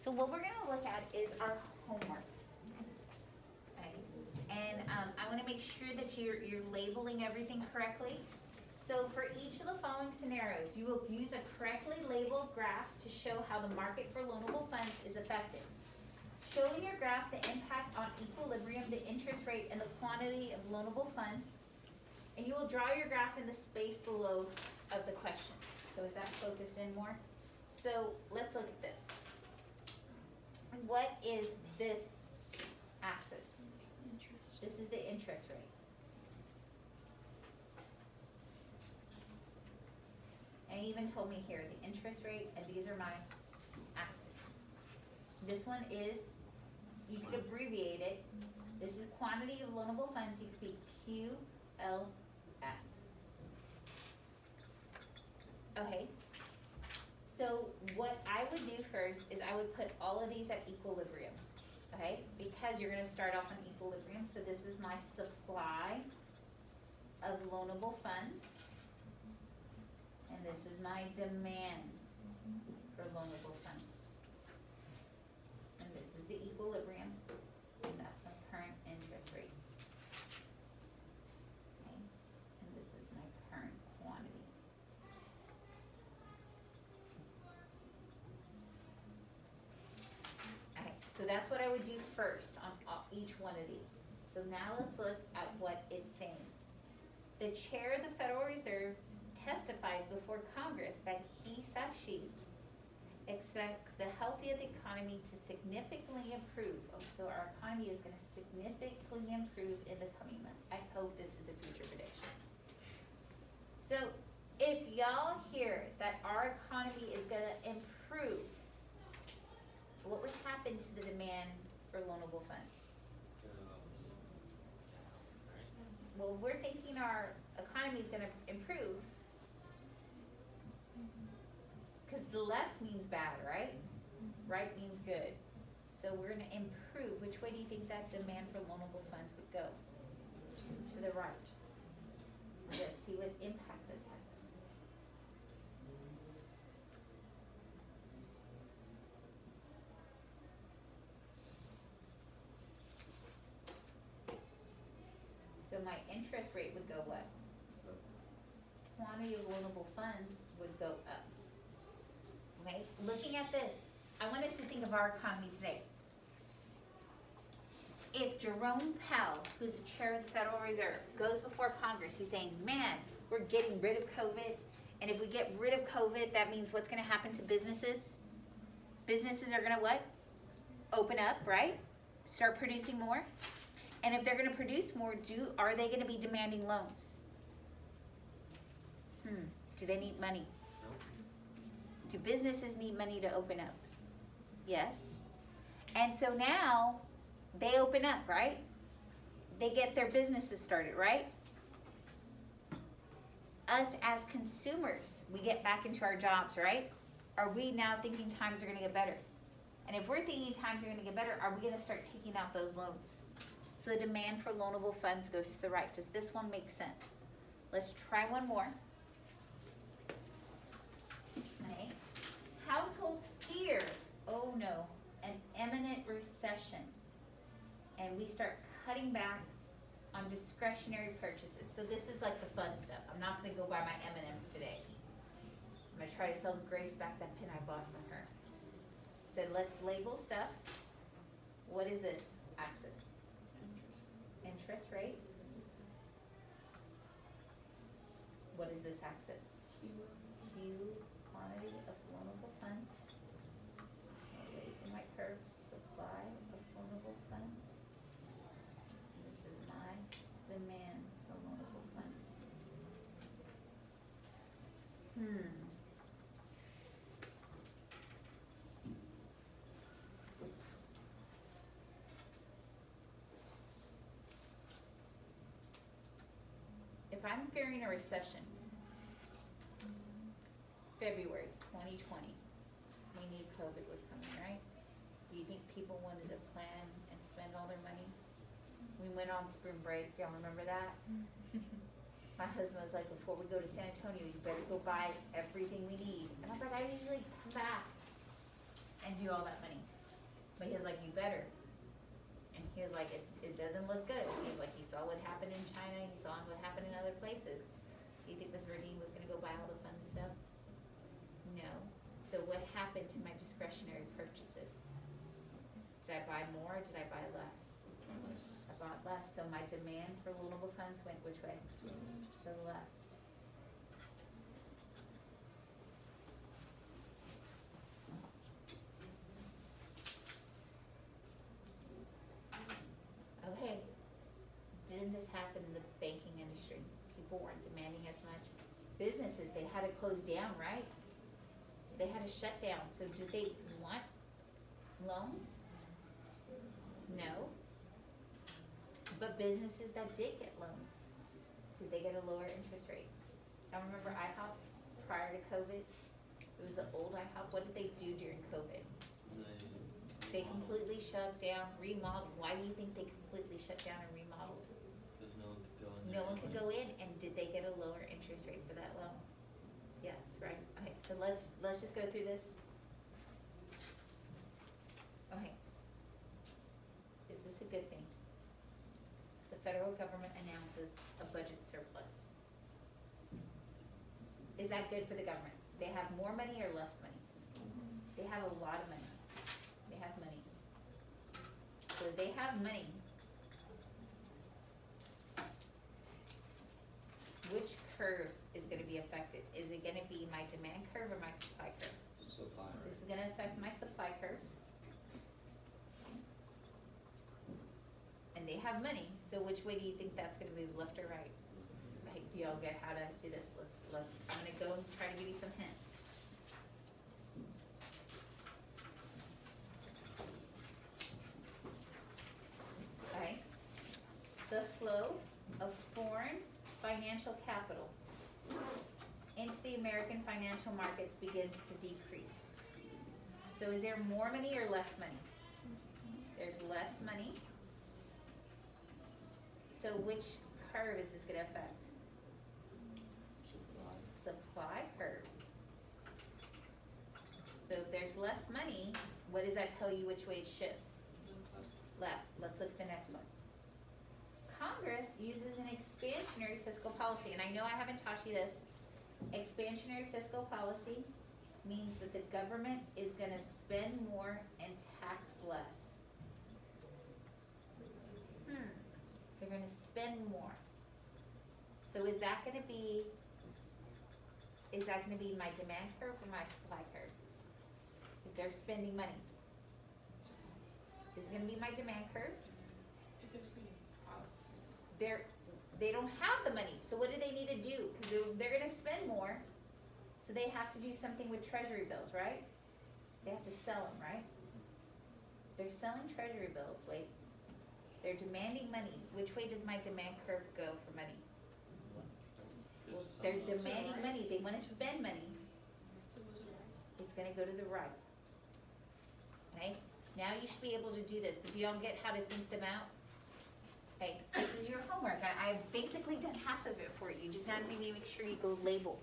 So what we're gonna look at is our homework. Okay? And I wanna make sure that you're labeling everything correctly. So for each of the following scenarios, you will use a correctly labeled graph to show how the market for loanable funds is affected. Show in your graph the impact on equilibrium, the interest rate, and the quantity of loanable funds. And you will draw your graph in the space below of the question. So is that focused in more? So let's look at this. What is this axis? Interest. This is the interest rate. And he even told me here, the interest rate, and these are my axes. This one is, you could abbreviate it. This is quantity of loanable funds, you could be QLF. Okay. So what I would do first is I would put all of these at equilibrium, okay? Because you're gonna start off on equilibrium, so this is my supply of loanable funds. And this is my demand for loanable funds. And this is the equilibrium, and that's my current interest rate. Okay, and this is my current quantity. Okay, so that's what I would do first on each one of these. So now let's look at what it's saying. The chair of the Federal Reserve testifies before Congress that he/she expects the health of the economy to significantly improve. Oh, so our economy is gonna significantly improve in the coming months. I hope this is the future prediction. So if y'all hear that our economy is gonna improve, what would happen to the demand for loanable funds? Well, we're thinking our economy is gonna improve, cause the less means bad, right? Right means good. So we're gonna improve. Which way do you think that demand for loanable funds would go? To the right. Let's see what impact this has. So my interest rate would go what? Quantity of loanable funds would go up. Okay, looking at this, I want us to think of our economy today. If Jerome Powell, who's the chair of the Federal Reserve, goes before Congress, he's saying, man, we're getting rid of COVID, and if we get rid of COVID, that means what's gonna happen to businesses? Businesses are gonna what? Open up, right? Start producing more. And if they're gonna produce more, are they gonna be demanding loans? Do they need money? Do businesses need money to open up? Yes. And so now they open up, right? They get their businesses started, right? Us as consumers, we get back into our jobs, right? Are we now thinking times are gonna get better? And if we're thinking times are gonna get better, are we gonna start taking out those loans? So the demand for loanable funds goes to the right. Does this one make sense? Let's try one more. Okay. Households fear, oh no, an imminent recession. And we start cutting back on discretionary purchases. So this is like the fun stuff. I'm not gonna go buy my M&Ms today. I'm gonna try to sell Grace back that pin I bought from her. So let's label stuff. What is this axis? Interest rate. What is this axis? Q, quantity of loanable funds. I'll wait for my curve, supply of loanable funds. This is my demand for loanable funds. If I'm fearing a recession, February 2020, we knew COVID was coming, right? Do you think people wanted to plan and spend all their money? We went on spring break, y'all remember that? My husband was like, before we go to San Antonio, you better go buy everything we need. And I was like, I usually come back and do all that money. But he was like, you better. And he was like, it doesn't look good. He's like, he saw what happened in China, he saw what happened in other places. Do you think Ms. Verdine was gonna go buy all the fun stuff? No. So what happened to my discretionary purchases? Did I buy more or did I buy less? I bought less, so my demand for loanable funds went which way? To the left. Okay, didn't this happen in the banking industry? People weren't demanding as much. Businesses, they had to close down, right? They had to shut down, so did they want loans? No. But businesses that did get loans, did they get a lower interest rate? I remember IHOP prior to COVID, it was the old IHOP, what did they do during COVID? They completely shut down, remodeled. Why do you think they completely shut down and remodeled? Because no one could go in there. No one could go in, and did they get a lower interest rate for that loan? Yes, right, okay, so let's just go through this. Okay. Is this a good thing? The federal government announces a budget surplus. Is that good for the government? They have more money or less money? They have a lot of money. They have money. So they have money. Which curve is gonna be affected? Is it gonna be my demand curve or my supply curve? Supply. This is gonna affect my supply curve. And they have money, so which way do you think that's gonna move, left or right? Right, do y'all get how to do this? I'm gonna go and try to give you some hints. Okay, the flow of foreign financial capital into the American financial markets begins to decrease. So is there more money or less money? There's less money. So which curve is this gonna affect? Supply curve. So if there's less money, what does that tell you which way it shifts? Left. Let's look at the next one. Congress uses an expansionary fiscal policy, and I know I haven't taught you this. Expansionary fiscal policy means that the government is gonna spend more and tax less. They're gonna spend more. So is that gonna be my demand curve or my supply curve? If they're spending money. This is gonna be my demand curve. If they're spending, They don't have the money, so what do they need to do? Cause they're gonna spend more, so they have to do something with treasury bills, right? They have to sell them, right? They're selling treasury bills, wait. They're demanding money. Which way does my demand curve go for money? Well, they're demanding right. money, they wanna spend money, so goes to the right. it's gonna go to the right. Okay, now you should be able to do this, but do y'all get how to think them out? Okay, this is your homework, I've basically done half of it for you, just now to make sure you go label.